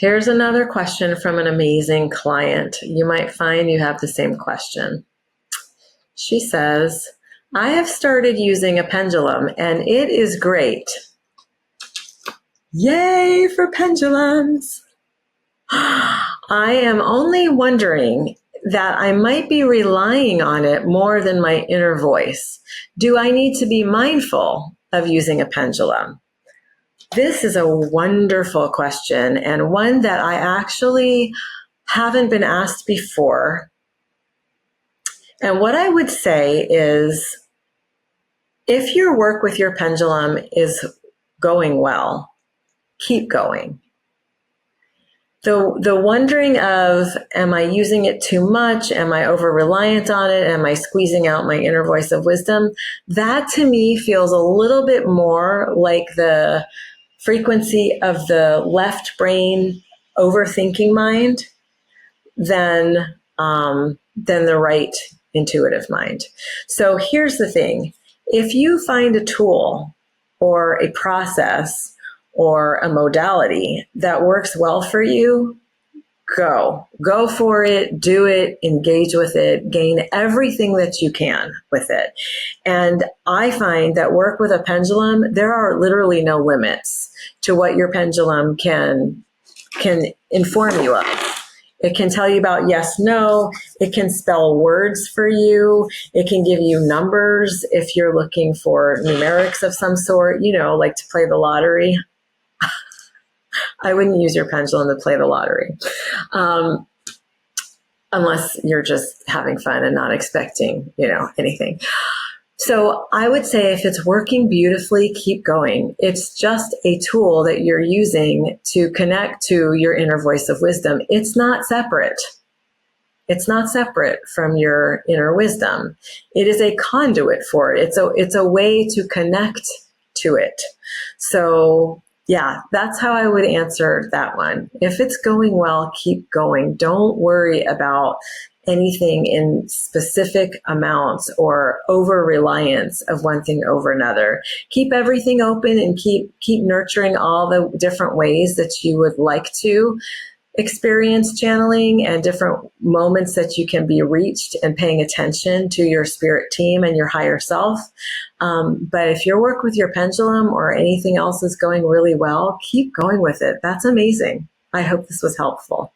Here's another question from an amazing client. You might find you have the same question. She says, I have started using a pendulum and it is great. Yay for pendulums! I am only wondering that I might be relying on it more than my inner voice. Do I need to be mindful of using a pendulum? This is a wonderful question, and one that I actually haven't been asked before. And what I would say is, if your work with your pendulum is going well, keep going. The wondering of, am I using it too much? Am I over reliant on it? Am I squeezing out my inner voice of wisdom? That to me feels a little bit more like the frequency of the left brain overthinking mind than the right intuitive mind. So here's the thing. If you find a tool or a process or a modality that works well for you, go for it, do it, engage with it, gain everything that you can with it. And I find that work with a pendulum, there are literally no limits to what your pendulum can inform you of. It can tell you about yes, no. It can spell words for you. It can give you numbers if you're looking for numerics of some sort, like to play the lottery. I wouldn't use your pendulum to play the lottery, unless you're just having fun and not expecting, anything. So I would say if it's working beautifully, keep going. It's just a tool that you're using to connect to your inner voice of wisdom. It's not separate. It's not separate from your inner wisdom. It is a conduit for it. It's a way to connect to it. So yeah, that's how I would answer that one. If it's going well, keep going. Don't worry about anything in specific amounts or over reliance of one thing over another. Keep everything open and keep nurturing all the different ways that you would like to experience channeling and different moments that you can be reached and paying attention to your spirit team and your higher self. But if your work with your pendulum or anything else is going really well, keep going with it. That's amazing. I hope this was helpful.